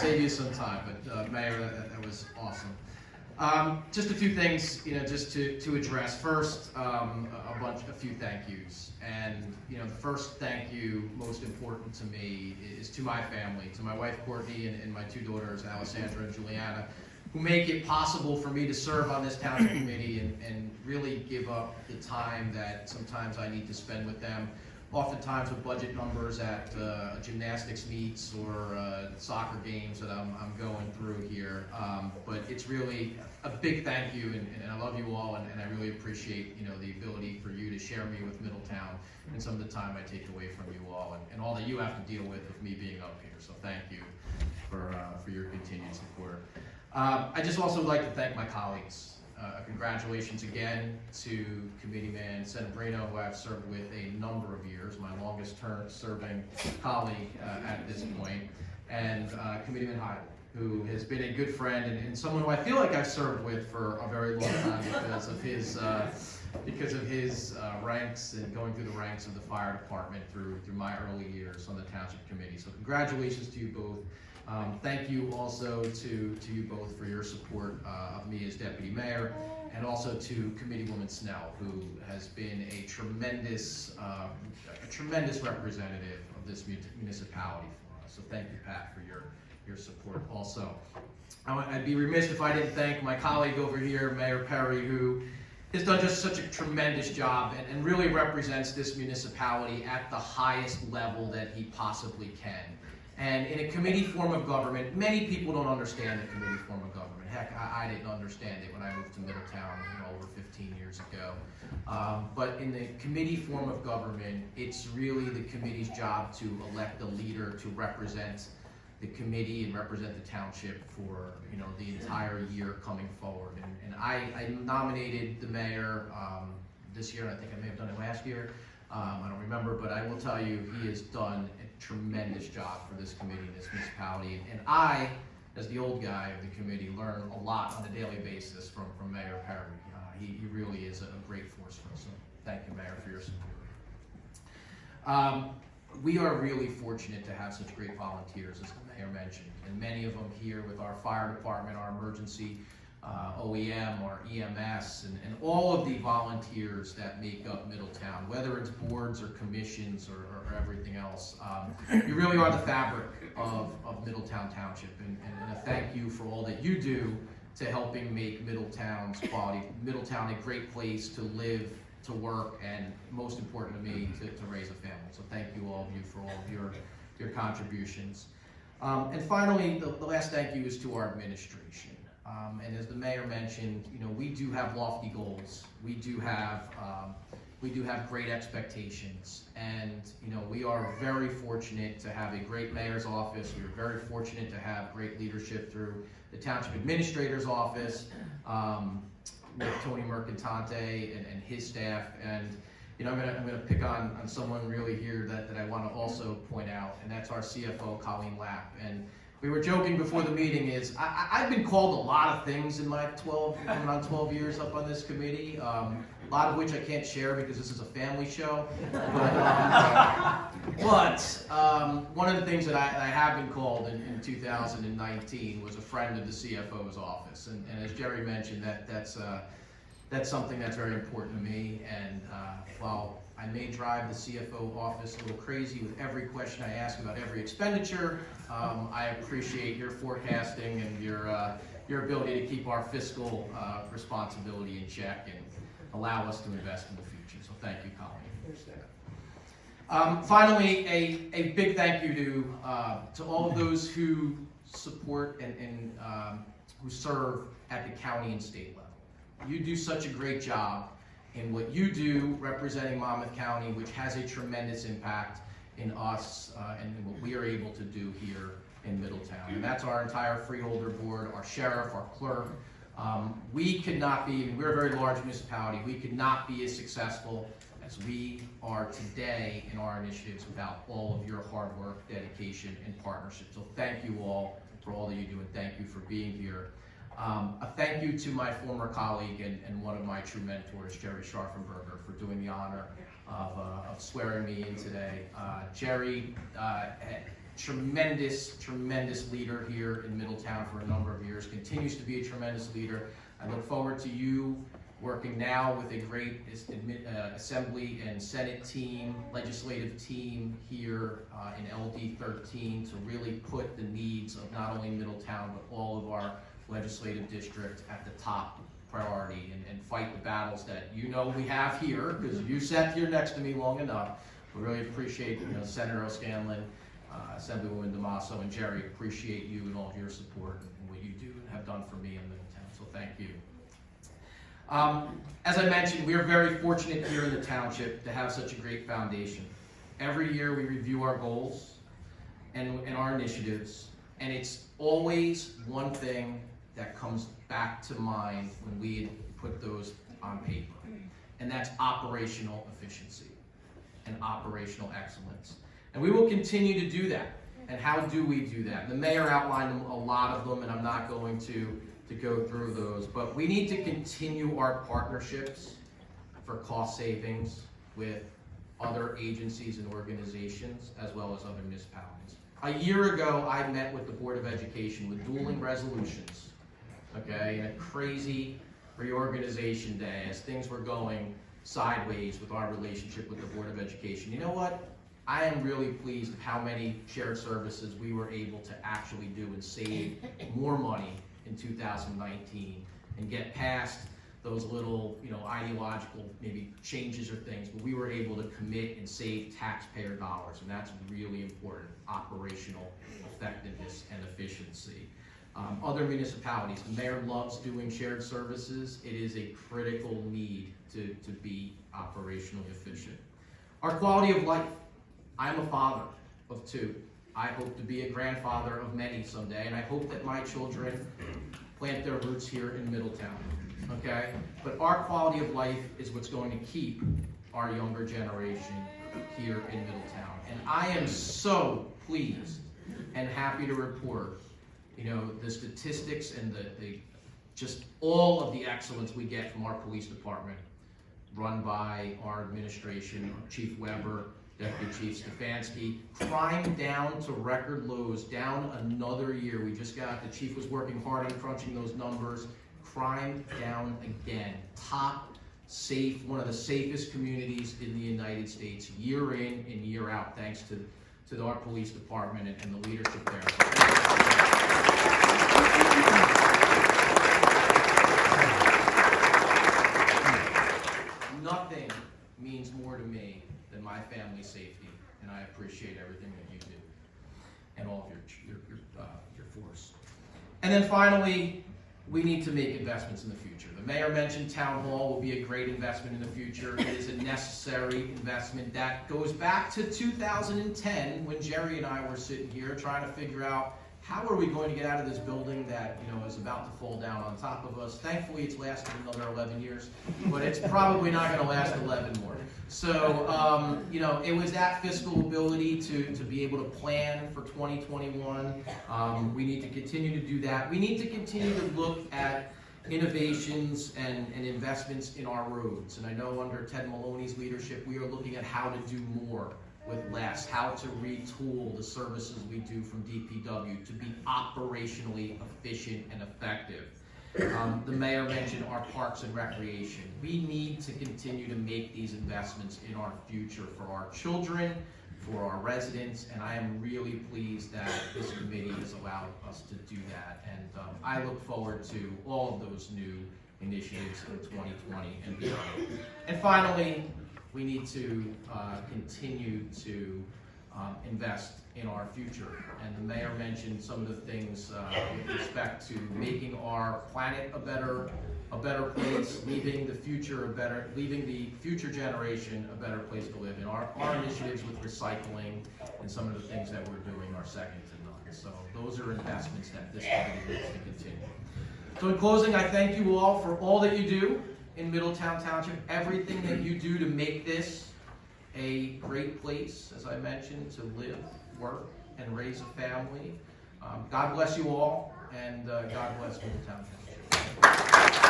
save you some time, but Mayor, that was awesome. Just a few things, just to address. First, a few thank yous. And, the first thank you, most important to me, is to my family, to my wife, Courtney, and my two daughters, Alessandra and Juliana, who make it possible for me to serve on this township committee and really give up the time that sometimes I need to spend with them. Oftentimes with budget numbers at gymnastics meets or soccer games that I'm going through here. But it's really a big thank you, and I love you all, and I really appreciate the ability for you to share me with Middletown and some of the time I take away from you all, and all that you have to deal with me being up here. So thank you for your continued support. I just also would like to thank my colleagues. Congratulations again to Committeeman Senabrino, who I've served with a number of years, my longest term serving colleague at this point, and Committeeman Heidel, who has been a good friend and someone who I feel like I've served with for a very long time because of his ranks and going through the ranks of the fire department through my early years on the Township Committee. So congratulations to you both. Thank you also to you both for your support of me as Deputy Mayor, and also to Committeewoman Snell, who has been a tremendous representative of this municipality for us. So thank you, Pat, for your support also. I'd be remiss if I didn't thank my colleague over here, Mayor Perry, who has done just such a tremendous job and really represents this municipality at the highest level that he possibly can. And in a committee form of government, many people don't understand the committee form of government. Heck, I didn't understand it when I moved to Middletown over 15 years ago. But in the committee form of government, it's really the committee's job to elect a leader to represent the committee and represent the township for the entire year coming forward. And I nominated the mayor this year, and I think I may have done it last year. I don't remember, but I will tell you he has done a tremendous job for this committee and this municipality. And I, as the old guy of the committee, learn a lot on a daily basis from Mayor Perry. He really is a great force for us. So thank you, Mayor, for your support. We are really fortunate to have such great volunteers, as the Mayor mentioned, and many of them here with our fire department, our emergency OEM, our EMS, and all of the volunteers that make up Middletown, whether it's boards or commissions or everything else. You really are the fabric of Middletown Township, and a thank you for all that you do to helping make Middletown a great place to live, to work, and most important to me, to raise a family. So thank you all of you for all of your contributions. And finally, the last thank you is to our administration. And as the mayor mentioned, we do have lofty goals. We do have great expectations, and we are very fortunate to have a great mayor's office. We are very fortunate to have great leadership through the township administrator's office with Tony Mercantante and his staff. And I'm gonna pick on someone really here that I want to also point out, and that's our CFO, Colleen Lapp. And we were joking before the meeting I've been called a lot of things in my coming on 12 years up on this committee, a lot of which I can't share because this is a family show. But one of the things that I have been called in 2019 was a friend of the CFO's office. And as Jerry mentioned, that's something that's very important to me. And while I may drive the CFO office a little crazy with every question I ask about every expenditure, I appreciate your forecasting and your ability to keep our fiscal responsibility in check and allow us to invest in the future. So thank you, Colleen. Finally, a big thank you to all of those who support and who serve at the county and state level. You do such a great job in what you do representing Monmouth County, which has a tremendous impact in us and in what we are able to do here in Middletown. And that's our entire freeholder board, our sheriff, our clerk. We could not be, we're a very large municipality, we could not be as successful as we are today in our initiatives without all of your hard work, dedication, and partnership. So thank you all for all that you do, and thank you for being here. A thank you to my former colleague and one of my true mentors, Jerry Scharfenberger, for doing the honor of swearing me in today. Jerry tremendous leader here in Middletown for a number of years, continues to be a tremendous leader. I look forward to you working now with a great Assembly and Senate team, legislative team here in LD 13 to really put the needs of not only Middletown but all of our legislative district at the top priority and fight the battles that you know we have here, because you sat here next to me long enough. We really appreciate Senator O'Scanlan, Assemblywoman DeMasso, and Jerry. Appreciate you and all of your support and what you do and have done for me in Middletown, so thank you. As I mentioned, we are very fortunate here in the township to have such a great foundation. Every year we review our goals and our initiatives, and it's always one thing that comes back to mind when we put those on paper, and that's operational efficiency and operational excellence. And we will continue to do that. And how do we do that? The mayor outlined a lot of them, and I'm not going to go through those, but we need to continue our partnerships for cost savings with other agencies and organizations, as well as other municipalities. A year ago, I met with the Board of Education with dueling resolutions, okay, and a crazy reorganization day as things were going sideways with our relationship with the Board of Education. You know what? I am really pleased with how many shared services we were able to actually do and save more money in 2019 and get past those little, ideological maybe changes or things, but we were able to commit and save taxpayer dollars, and that's really important, operational effectiveness and efficiency. Other municipalities, the mayor loves doing shared services. It is a critical need to be operationally efficient. Our quality of life. I'm a father of 2. I hope to be a grandfather of many someday, and I hope that my children plant their roots here in Middletown, okay? But our quality of life is what's going to keep our younger generation here in Middletown. And I am so pleased and happy to report, the statistics and the just all of the excellence we get from our police department, run by our administration, Chief Weber, Deputy Chief Stefanski. Crime down to record lows, down another year. We just got, the chief was working hard on crunching those numbers. Crime down again. Top safe, one of the safest communities in the United States, year in and year out, thanks to our police department and the leadership there. Nothing means more to me than my family's safety, and I appreciate everything that you do and all of your force. And then finally, we need to make investments in the future. The mayor mentioned Town Hall will be a great investment in the future. It is a necessary investment that goes back to 2010 when Jerry and I were sitting here trying to figure out how are we going to get out of this building that is about to fall down on top of us. Thankfully, it's lasted another 11 years, but it's probably not going to last 11 more. So, it was that fiscal ability to be able to plan for 2021. We need to continue to do that. We need to continue to look at innovations and investments in our roads. And I know under Ted Maloney's leadership, we are looking at how to do more with less, how to retool the services we do from DPW to be operationally efficient and effective. The mayor mentioned our parks and recreation. We need to continue to make these investments in our future for our children, for our residents, and I am really pleased that this committee has allowed us to do that. And I look forward to all of those new initiatives in 2020 and beyond. And finally, we need to continue to invest in our future. And the mayor mentioned some of the things with respect to making our planet a better place, leaving the future generation a better place to live in. Our initiatives with recycling and some of the things that we're doing are second to none. So those are investments that this committee needs to continue. So in closing, I thank you all for all that you do in Middletown Township, everything that you do to make this a great place, as I mentioned, to live, work, and raise a family. God bless you all, and God bless Middletown Township.